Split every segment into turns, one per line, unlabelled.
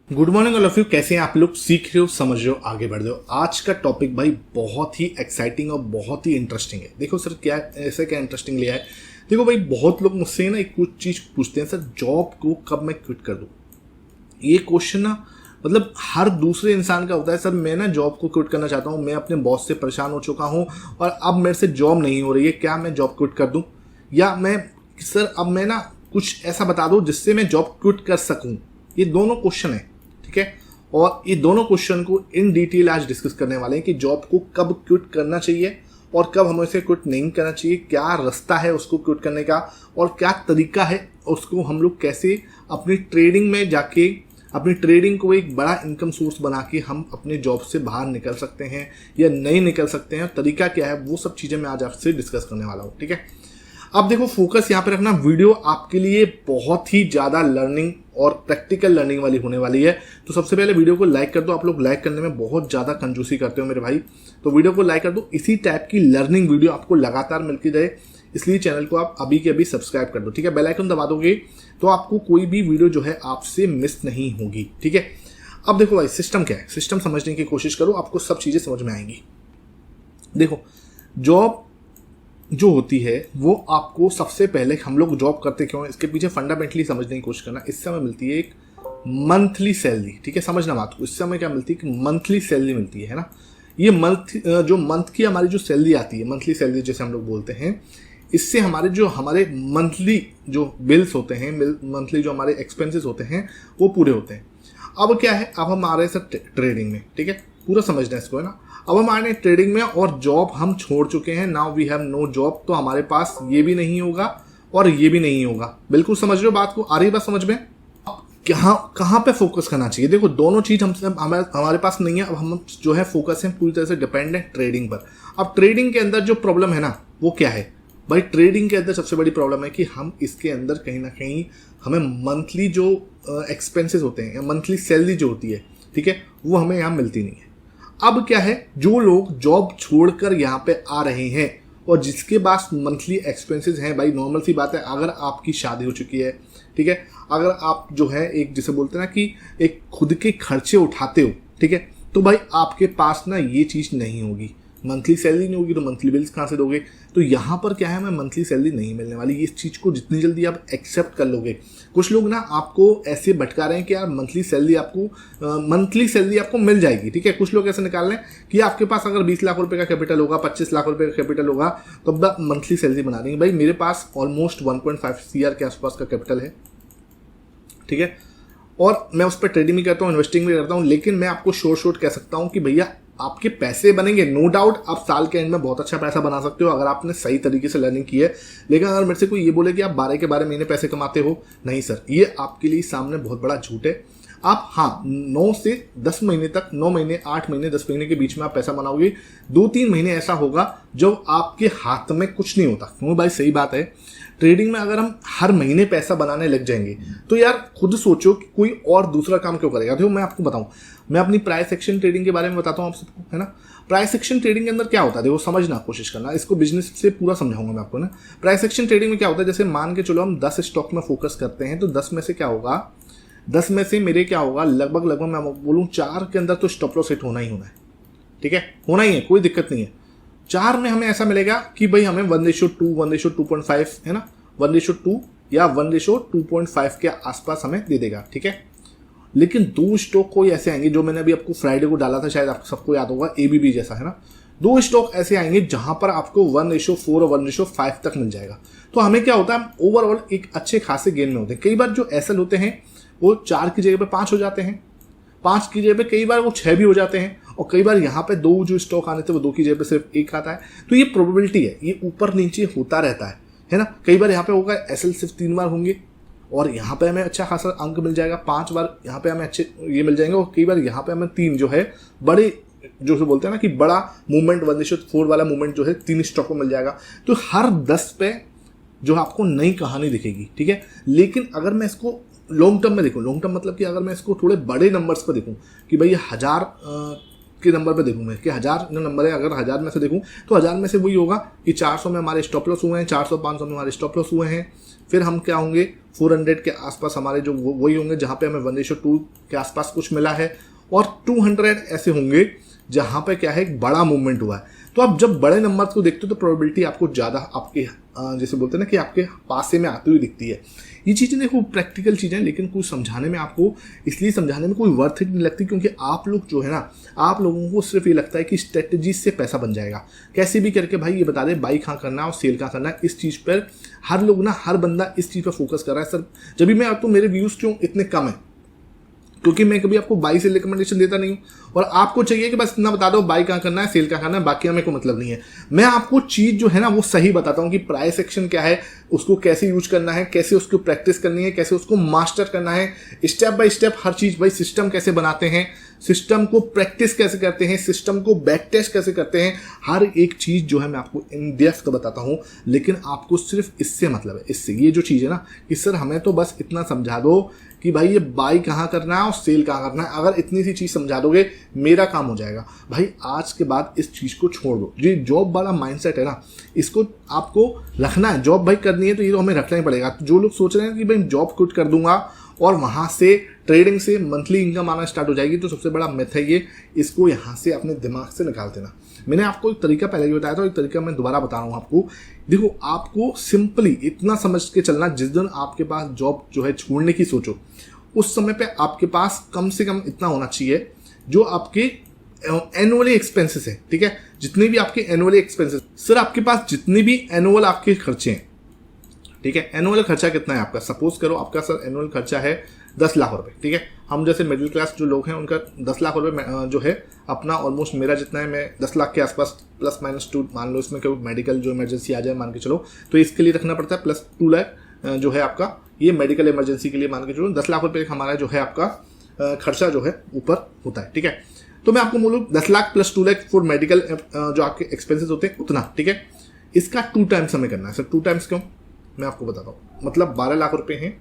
Good morning all of you. कैसे हैं आप लोग? सीख रहे हो, समझ रहे हो, आगे बढ़ रहे हो। आज का टॉपिक भाई बहुत ही एक्साइटिंग और बहुत ही इंटरेस्टिंग है। देखो सर, क्या ऐसा क्या इंटरेस्टिंग लिया है। देखो भाई, बहुत लोग मुझसे ना एक कुछ चीज़ पूछते हैं, सर जॉब को कब मैं क्विट कर दूं। ये क्वेश्चन ना मतलब हर दूसरे इंसान का होता है। सर मैं ना जॉब को क्विट करना चाहता हूँ, मैं अपने बॉस से परेशान हो चुका हूँ और अब मेरे से जॉब नहीं हो रही है, क्या मैं जॉब क्विट कर दूँ? या मैं सर अब मैं ना कुछ ऐसा बता दूँ जिससे मैं जॉब क्विट कर सकूँ। ये दोनों क्वेश्चन है, ठीक है। और ये दोनों क्वेश्चन को इन डिटेल आज डिस्कस करने वाले हैं कि जॉब को कब क्विट करना चाहिए और कब हमें उसे क्विट नहीं करना चाहिए, क्या रास्ता है उसको क्विट करने का और क्या तरीका है उसको हम लोग कैसे अपनी ट्रेडिंग में जाके अपनी ट्रेडिंग को एक बड़ा इनकम सोर्स बना के हम अपने जॉब से बाहर निकल सकते हैं या नहीं निकल सकते हैं, तरीका क्या है, वो सब चीज़ें मैं आज आपसे डिस्कस करने वाला हूँ, ठीक है। अब देखो, फोकस यहाँ पे रखना, वीडियो आपके लिए बहुत ही ज़्यादा लर्निंग और प्रैक्टिकल लर्निंग वाली होने वाली है। तो सबसे पहले वीडियो को लाइक कर दो। आप लोग लाइक करने में बहुत ज़्यादा कंजूसी करते हो मेरे भाई, तो वीडियो को लाइक कर दो। इसी टाइप की लर्निंग वीडियो आपको लगातार मिलती रहे, इसलिए चैनल को आप अभी के अभी सब्सक्राइब कर दो, ठीक है। बेल आइकन दबा दोगे तो आपको कोई भी वीडियो जो है आपसे मिस नहीं होगी, ठीक है। अब देखो भाई, सिस्टम क्या है, सिस्टम समझने की कोशिश करो, आपको सब चीज़ें समझ में आएंगी। देखो, जॉब जो होती है वो आपको सबसे पहले, हम लोग जॉब करते क्यों है इसके पीछे फंडामेंटली समझने की कोशिश करना। इससे हमें मिलती है एक मंथली सैलरी, ठीक है, समझना बात को। इससे हमें क्या मिलती है कि मंथली सैलरी मिलती है ना। ये मंथ की हमारी जो सैलरी आती है, मंथली सैलरी जैसे हम लोग बोलते हैं, इससे हमारे मंथली जो बिल्स होते हैं, मंथली जो हमारे एक्सपेंसेस होते हैं वो पूरे होते हैं। अब क्या है, अब हम आ रहे हैं सर ट्रेडिंग में, ठीक है, पूरा समझना है इसको, है ना। अब हम आ रहे हैं ट्रेडिंग में और जॉब हम छोड़ चुके हैं, now we have no job, तो हमारे पास ये भी नहीं होगा और ये भी नहीं होगा। बिल्कुल समझ रहे हो बात को, आ रही बात समझ में। कहाँ पे फोकस करना चाहिए? देखो, दोनों चीज हमारे पास नहीं है। अब हम जो है फोकस है पूरी तरह से डिपेंड है ट्रेडिंग पर। अब ट्रेडिंग के अंदर जो प्रॉब्लम है ना, वो क्या है भाई? ट्रेडिंग के अंदर सबसे बड़ी प्रॉब्लम है कि हम इसके अंदर कहीं ना कहीं हमें मंथली जो एक्सपेंसेस होते हैं या मंथली सैलरी जो होती है, ठीक है, वो हमें यहाँ मिलती नहीं है। अब क्या है, जो लोग जॉब छोड़कर यहाँ पे आ रहे हैं और जिसके पास मंथली एक्सपेंसेस हैं, भाई नॉर्मल सी बात है, अगर आपकी शादी हो चुकी है, ठीक है, अगर आप जो है एक जिसे बोलते हैं ना कि एक खुद के खर्चे उठाते हो, ठीक है, तो भाई आपके पास ना ये चीज़ नहीं होगी, मंथली सैलरी नहीं होगी तो मंथली बिल्स कहाँ से दोगे? तो यहाँ पर क्या है, हमें मंथली सैलरी नहीं मिलने वाली। इस चीज़ को जितनी जल्दी आप एक्सेप्ट कर लोगे, कुछ लोग ना आपको ऐसे भटका रहे हैं कि यार मंथली सैलरी आपको मिल जाएगी, ठीक है। कुछ लोग ऐसे निकाल रहे हैं कि आपके पास अगर 20 लाख रुपए का कैपिटल होगा, 25 लाख रुपए का कैपिटल होगा, तो अब मंथली सैलरी बना देंगे। भाई मेरे पास ऑलमोस्ट 1.5 CR के आसपास का कैपिटल है, ठीक है, और मैं उस पर ट्रेडिंग भी करता हूँ, इन्वेस्टिंग भी करता हूँ, लेकिन मैं आपको शोर्ट कह सकता हूँ कि भैया आपके पैसे बनेंगे, नो डाउट आप साल के एंड में बहुत अच्छा पैसा बना सकते हो अगर आपने सही तरीके से लर्निंग की है। लेकिन अगर मेरे से कोई ये बोले कि आप 12 के 12 महीने पैसे कमाते हो, नहीं सर, ये आपके लिए सामने बहुत बड़ा झूठ है। आप हाँ 9 से 10 महीने तक, 9 महीने 8 महीने 10 महीने के बीच में आप पैसा बनाओगे। 2-3 महीने ऐसा होगा जब आपके हाथ में कुछ नहीं होता। क्यों भाई? सही बात है, ट्रेडिंग में अगर हम हर महीने पैसा बनाने लग जाएंगे तो यार खुद सोचो कि कोई और दूसरा काम क्यों करेगा। देखो मैं आपको बताऊं, मैं अपनी प्राइस एक्शन ट्रेडिंग के बारे में बताता हूँ आप सबको, है ना। प्राइस एक्शन ट्रेडिंग के अंदर क्या होता है, देखो समझना कोशिश करना, इसको बिजनेस से पूरा समझाऊंगा मैं आपको ना। प्राइस एक्शन ट्रेडिंग में क्या होता है, जैसे मान के चलो हम 10 स्टॉक में फोकस करते हैं, तो 10 में से क्या होगा, 10 में से मेरे क्या होगा, लगभग मैं बोलूँ 4 के अंदर तो स्टॉप लॉस हिट होना ही होना है, ठीक है, होना ही है, कोई दिक्कत नहीं है। 4 में हमें ऐसा मिलेगा कि भाई हमें 1:2, 1:2.5, है ना, 1:2 या 1:2.5 के आसपास हमें दे देगा, ठीक है। लेकिन 2 स्टॉक कोई ऐसे आएंगे, जो मैंने अभी आपको फ्राइडे को डाला था, शायद आपको सबको याद होगा, ABB जैसा, है ना। 2 स्टॉक ऐसे आएंगे जहां पर आपको 1:4 और 1:5 तक मिल जाएगा। तो हमें क्या होता है, ओवरऑल एक अच्छे खासे गेन में होते हैं। कई बार जो एसएल होते हैं वो 4 की जगह पे 5 हो जाते हैं, 5 की जगह पे कई बार वो 6 भी हो जाते हैं, और कई बार यहाँ पे 2 जो स्टॉक आने थे वो 2 की जगह पे सिर्फ 1 आता है। तो ये प्रोबेबिलिटी है, ये ऊपर नीचे होता रहता है ना। कई बार यहाँ पे होगा एसएल सिर्फ 3 बार होंगे और यहाँ पे हमें अच्छा खासा अंक मिल जाएगा, 5 बार यहाँ पे हमें अच्छे ये मिल जाएंगे, और कई बार यहाँ पे हमें 3 जो है बड़े, जो बोलते हैं ना कि बड़ा मूवमेंट 1:4 वाला मूवमेंट जो है 3 स्टॉक में मिल जाएगा। तो हर 10 पे जो आपको नई कहानी दिखेगी, ठीक है। लेकिन अगर मैं इसको लॉन्ग टर्म में देखूँ, लॉन्ग टर्म मतलब कि अगर मैं इसको थोड़े बड़े नंबर्स पर देखूँ कि भाई 1000 के नंबर पे देखूँ मैं कि 1000 नंबर है, अगर 1000 में से देखूँ तो 1000 में से वही होगा कि 400 में हमारे स्टॉप लॉस हुए हैं, 400 500 में हमारे स्टॉप लॉस हुए हैं। फिर हम क्या होंगे 400 के आसपास हमारे जो वही होंगे जहाँ पे हमें 1:2 के आसपास कुछ मिला है, और 200 ऐसे होंगे जहाँ पे क्या है एक बड़ा मूवमेंट हुआ है। तो आप जब बड़े नंबर को देखते हो तो प्रोबेबिलिटी आपको ज़्यादा आपके जैसे बोलते हैं ना कि आपके पासे में आती हुई दिखती है। ये चीज़ें देखो प्रैक्टिकल चीज़ें, लेकिन कुछ समझाने में आपको इसलिए समझाने में कोई वर्थ इट नहीं लगती, क्योंकि आप लोग जो है ना, आप लोगों को सिर्फ ये लगता है कि स्ट्रेटजी से पैसा बन जाएगा कैसे भी करके। भाई ये बता दे बाई कहाँ करना है और सेल कहाँ करना है, इस चीज़ पर हर लोग ना, हर बंदा इस चीज़ पर फोकस कर रहा है। सर जब भी मैं तो मेरे व्यूज़ क्यों इतने कम है, क्योंकि मैं कभी आपको बाई से रिकमेंडेशन देता नहीं हूँ, और आपको चाहिए कि बस इतना बता दो बाई कहाँ करना है, सेल कहाँ करना है, बाकी हमें कोई मतलब नहीं है। मैं आपको चीज़ जो है ना वो सही बताता हूँ कि प्राइस एक्शन क्या है, उसको कैसे यूज करना है, कैसे उसको प्रैक्टिस करनी है, कैसे उसको मास्टर करना है, स्टेप बाय स्टेप हर चीज़। भाई सिस्टम कैसे बनाते हैं, सिस्टम को प्रैक्टिस कैसे करते हैं, सिस्टम को बैक टेस्ट कैसे करते हैं, हर एक चीज़ जो है मैं आपको इन डेप्थ बताता हूँ। लेकिन आपको सिर्फ इससे मतलब है, इससे ये जो चीज़ है ना कि सर हमें तो बस इतना समझा दो कि भाई ये बाई कहाँ करना है और सेल कहाँ करना है, अगर इतनी सी चीज़ समझा दोगे मेरा काम हो जाएगा। भाई आज के बाद इस चीज़ को छोड़ दो। ये जॉब वाला माइंडसेट है ना, इसको आपको रखना है। जॉब भाई करनी है तो ये तो हमें रखना ही पड़ेगा। तो जो लोग सोच रहे हैं कि भाई जॉब क्विट कर दूंगा और वहाँ से ट्रेडिंग से मंथली इनकम आना स्टार्ट हो जाएगी, तो सबसे बड़ा मिथ है ये, इसको यहाँ से अपने दिमाग से निकाल देना। मैंने आपको एक तरीका पहले भी बताया था, एक तरीका मैं दोबारा बता रहा हूँ आपको। देखो आपको सिंपली इतना समझ के चलना, जिस दिन आपके पास जॉब जो है छोड़ने की सोचो, उस समय पे आपके पास कम से कम इतना होना चाहिए जो आपके एनुअली एक्सपेंसेस है, ठीक है, जितने भी आपके एनुअली एक्सपेंसेस, सर आपके पास जितने भी एनुअल आपके खर्चे हैं, ठीक है, एनुअल खर्चा कितना है आपका, सपोज करो आपका सर एनुअल खर्चा है 10 लाख रुपए, ठीक है। हम जैसे मिडिल क्लास जो लोग हैं उनका 10 लाख रुपए जो है अपना ऑलमोस्ट मेरा जितना है, मैं 10 लाख के आसपास +-2 मान लो, इसमें कोई मेडिकल जो इमरजेंसी आ जाए मान के चलो तो इसके लिए रखना पड़ता है, +2 लाख जो है आपका ये मेडिकल इमरजेंसी के लिए मान के चलो 10 लाख रुपए हमारा जो है आपका खर्चा जो है ऊपर होता है, ठीक है। तो मैं आपको बोलूँ 10 लाख +2 लाख फॉर मेडिकल जो आपके एक्सपेंसेस होते हैं उतना, ठीक है। इसका 2 टाइम्स हमें करना है। सर 2 टाइम्स क्यों, मैं आपको बताता हूँ। मतलब 12 लाख रुपए हैं,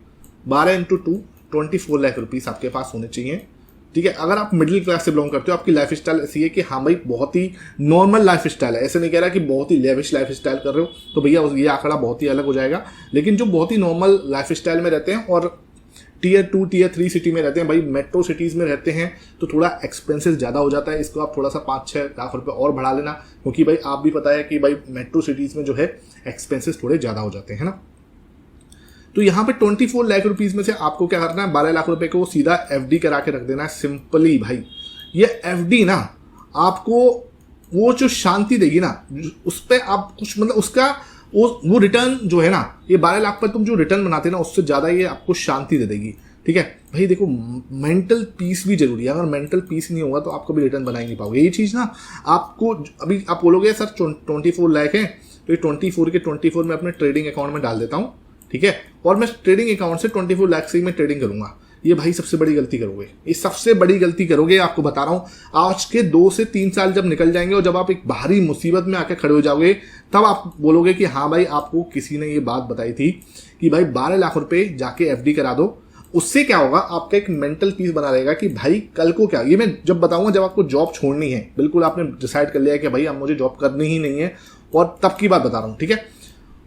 12 × 2 24 लाख रुपीस आपके पास होने चाहिए, ठीक है। अगर आप मिडिल क्लास से बिलोंग करते हो, आपकी लाइफ स्टाइल ऐसी है कि हाँ भाई बहुत ही नॉर्मल लाइफ स्टाइल है, ऐसे नहीं कह रहा कि बहुत ही लेविश लाइफ स्टाइल कर रहे हो तो भैया ये आंकड़ा बहुत ही अलग हो जाएगा। लेकिन जो बहुत ही नॉर्मल लाइफ स्टाइल में रहते हैं और Tier 2 Tier 3 सिटी में रहते हैं, भाई मेट्रो सिटीज़ में रहते हैं, तो थोड़ा एक्सपेंसेस ज़्यादा हो जाता है। इसको आप थोड़ा सा 5-6 लाख रुपए और बढ़ा लेना, क्योंकि भाई आप भी पता है कि भाई मेट्रो सिटीज़ में जो है एक्सपेंसेस थोड़े ज़्यादा हो जाते हैं ना। तो यहाँ पे 24 लाख रुपीस में से आपको क्या करना है, 12 लाख रुपए को सीधा FD करा के रख देना है सिंपली। भाई ये FD ना आपको वो जो शांति देगी ना, उस पर आप कुछ मतलब उसका वो रिटर्न जो है ना, ये 12 लाख पर तुम जो रिटर्न बनाते हैं ना उससे ज़्यादा ये आपको शांति दे देगी, ठीक है। भाई देखो मेंटल पीस भी जरूरी है, अगर मेंटल पीस नहीं होगा तो आप कभी रिटर्न बना ही नहीं पाओगे। ये चीज़ ना आपको अभी आप बोलोगे सर 24 लाख है तो ये 24 के 24 में अपने ट्रेडिंग अकाउंट में डाल देता हूँ, ठीक है, और मैं ट्रेडिंग अकाउंट से 24 लाख से ही मैं ट्रेडिंग करूंगा। ये भाई सबसे बड़ी गलती करोगे, ये सबसे बड़ी गलती करोगे, आपको बता रहा हूं। आज के 2 से 3 साल जब निकल जाएंगे और जब आप एक भारी मुसीबत में आके खड़े हो जाओगे, तब आप बोलोगे कि हाँ भाई आपको किसी ने ये बात बताई थी कि भाई 12 लाख रुपए जाके FD करा दो। उससे क्या होगा, आपका एक मेंटल पीस बना रहेगा कि भाई कल को क्या, ये मैं जब बताऊंगा जब आपको जॉब छोड़नी है, बिल्कुल आपने डिसाइड कर लिया है कि भाई अब मुझे जॉब करनी ही नहीं है, और तब की बात बता रहा हूँ, ठीक है।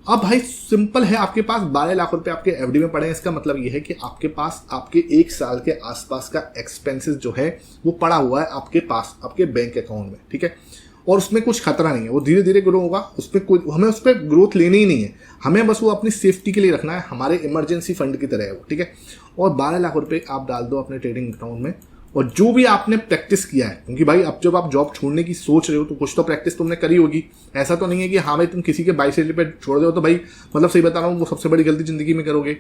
अब भाई सिंपल है, आपके पास 12 लाख रुपए आपके FD में पड़े हैं। इसका मतलब ये है कि आपके पास आपके 1 साल के आसपास का एक्सपेंसेस जो है वो पड़ा हुआ है आपके पास आपके बैंक अकाउंट में, ठीक है। और उसमें कुछ खतरा नहीं है, वो धीरे धीरे ग्रो होगा, उसमें कोई हमें उस पर ग्रोथ लेनी ही नहीं है, हमें बस वो अपनी सेफ्टी के लिए रखना है, हमारे इमरजेंसी फंड की तरह है वो, ठीक है। और 12 लाख रुपए आप डाल दो अपने ट्रेडिंग अकाउंट में, और जो भी आपने प्रैक्टिस किया है, क्योंकि भाई अब जब आप जॉब छोड़ने की सोच रहे हो तो कुछ तो प्रैक्टिस तुमने करी होगी। ऐसा तो नहीं है कि हाँ भाई तुम किसी के बाइक से पे छोड़ दो तो भाई मतलब सही बता रहा हूँ वो सबसे बड़ी गलती जिंदगी में करोगे।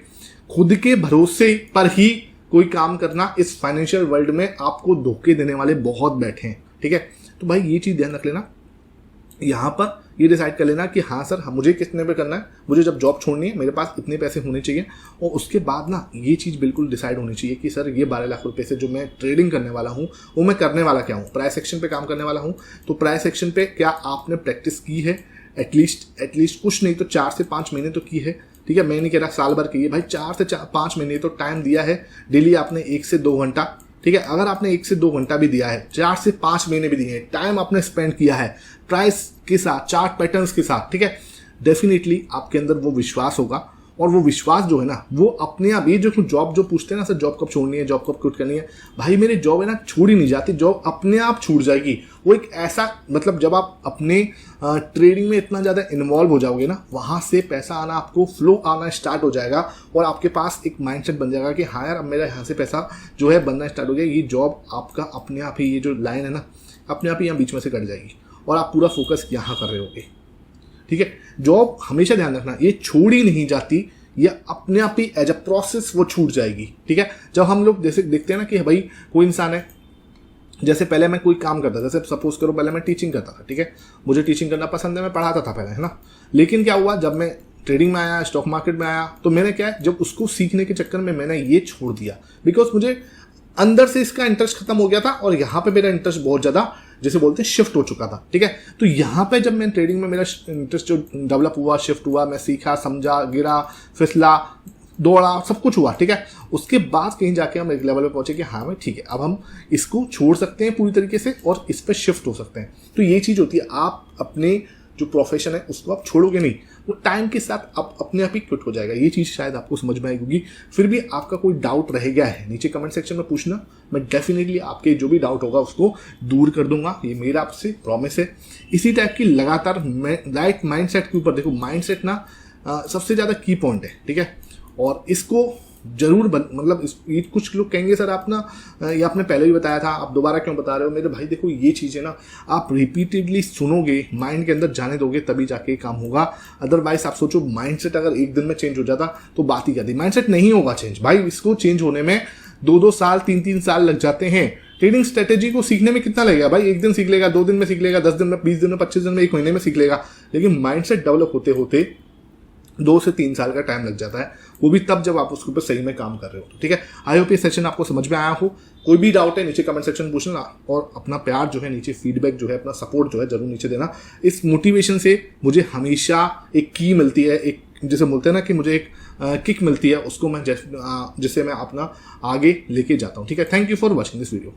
खुद के भरोसे पर ही कोई काम करना, इस फाइनेंशियल वर्ल्ड में आपको धोखे देने वाले बहुत बैठे हैं, ठीक है। तो भाई ये चीज़ ध्यान रख लेना, यहाँ पर ये डिसाइड कर लेना कि हाँ सर मुझे कितने पे करना है, मुझे जब जॉब छोड़नी है मेरे पास इतने पैसे होने चाहिए। और उसके बाद ना ये चीज़ बिल्कुल डिसाइड होनी चाहिए कि सर ये 12 लाख रुपए से जो मैं ट्रेडिंग करने वाला हूँ वो मैं करने वाला क्या हूँ, प्राइस एक्शन पे काम करने वाला हूँ। तो प्राइस एक्शन पे क्या आपने प्रैक्टिस की है, एटलीस्ट कुछ नहीं तो 4 से 5 महीने तो की है, ठीक है। मैं नहीं कह रहा साल भर की है भाई, 4 से 5 महीने तो टाइम दिया है, डेली आपने 1 से 2 घंटा ठीक है। अगर आपने 1 से 2 घंटा भी दिया है, 4 से 5 महीने भी दिए हैं, टाइम आपने स्पेंड किया है प्राइस के साथ, चार्ट पैटर्न्स के साथ, ठीक है, डेफिनेटली आपके अंदर वो विश्वास होगा। और वो विश्वास जो है ना, वो अपने आप, ये जो जॉब जो पूछते हैं ना सर जॉब कब छोड़नी है, जॉब कब क्विट करनी है, भाई मेरी जॉब है ना छोड़ी नहीं जाती, जॉब अपने आप छूट जाएगी। वो एक ऐसा मतलब जब आप अपने ट्रेडिंग में इतना ज़्यादा इन्वॉल्व हो जाओगे ना, वहाँ से पैसा आना, आपको फ्लो आना स्टार्ट हो जाएगा और आपके पास एक माइंडसेट बन जाएगा कि हाँ यार अब मेरा यहाँ से पैसा जो है बनना स्टार्ट हो गया। ये जॉब आपका अपने आप ही, ये जो लाइन है ना अपने आप ही यहाँ बीच में से कट जाएगी और आप पूरा फोकस यहाँ कर रहे होगे, ठीक है। जॉब हमेशा ध्यान रखना, ये छोड़ी नहीं जाती, ये अपने आप ही एज अ प्रोसेस वो छूट जाएगी, ठीक है। जब हम लोग जैसे देखते हैं ना कि भाई कोई इंसान है, जैसे पहले मैं कोई काम करता था, जैसे सपोज करो पहले मैं टीचिंग करता था, ठीक है, मुझे टीचिंग करना पसंद है, मैं पढ़ाता था पहले, है ना। लेकिन क्या हुआ, जब मैं ट्रेडिंग में आया, स्टॉक मार्केट में आया, तो मैंने क्या है, जब उसको सीखने के चक्कर में मैंने ये छोड़ दिया, बिकॉज मुझे अंदर से इसका इंटरेस्ट खत्म हो गया था और यहाँ पे मेरा इंटरेस्ट बहुत ज़्यादा जैसे बोलते हैं शिफ्ट हो चुका था, ठीक है। तो यहाँ पे जब मैं ट्रेडिंग में मेरा इंटरेस्ट जो डेवलप हुआ, शिफ्ट हुआ, मैं सीखा, समझा, गिरा, फिसला, दौड़ा, सब कुछ हुआ, ठीक है। उसके बाद कहीं जाके हम एक लेवल पे पहुंचे कि हाँ भाई ठीक है, अब हम इसको छोड़ सकते हैं पूरी तरीके से और इस पर शिफ्ट हो सकते हैं। तो ये चीज़ होती है, आप अपने जो प्रोफेशन है उसको आप छोड़ोगे नहीं, वो टाइम के साथ आप अपने आप ही क्विट हो जाएगा। ये चीज़ शायद आपको समझ में आएगी। फिर भी आपका कोई डाउट रह गया है, नीचे कमेंट सेक्शन में पूछना, मैं डेफिनेटली आपके जो भी डाउट होगा उसको दूर कर दूंगा, ये मेरा आपसे प्रॉमिस है। इसी टाइप की लगातार राइट माइंडसेट के ऊपर, देखो माइंडसेट ना सबसे ज़्यादा की पॉइंट है, ठीक है। और इसको जरूर मतलब ये कुछ लोग कहेंगे सर आप ना ये आपने पहले भी बताया था, आप दोबारा क्यों बता रहे हो। मेरे भाई देखो ये चीज़ें ना आप रिपीटेडली सुनोगे, माइंड के अंदर जाने दोगे, तभी जाके काम होगा। अदरवाइज आप सोचो माइंडसेट अगर एक दिन में चेंज हो जाता तो बात ही क्या थी। माइंडसेट नहीं होगा चेंज भाई, इसको चेंज होने में 2-2 साल 3-3 साल लग जाते हैं। ट्रेडिंग स्ट्रेटेजी को सीखने में कितना लगेगा भाई, 1 दिन सीख लेगा, 2 दिन में सीख लेगा, 10 दिन में, 20 दिन में, 25 दिन में, 1 महीने में सीख लेगा। लेकिन माइंडसेट डेवलप होते होते 2 से 3 साल का टाइम लग जाता है, वो भी तब जब आप उसके ऊपर सही में काम कर रहे हो, ठीक है। आई होप ये सेशन आपको समझ में आया हो। कोई भी डाउट है नीचे कमेंट सेक्शन में पूछना और अपना प्यार जो है नीचे, फीडबैक जो है, अपना सपोर्ट जो है जरूर नीचे देना। इस मोटिवेशन से मुझे हमेशा एक की मिलती है, एक जैसे बोलते हैं ना कि मुझे एक किक मिलती है, उसको मैं जिससे मैं अपना आगे लेके जाता हूँ, ठीक है। Thank you for watching this video.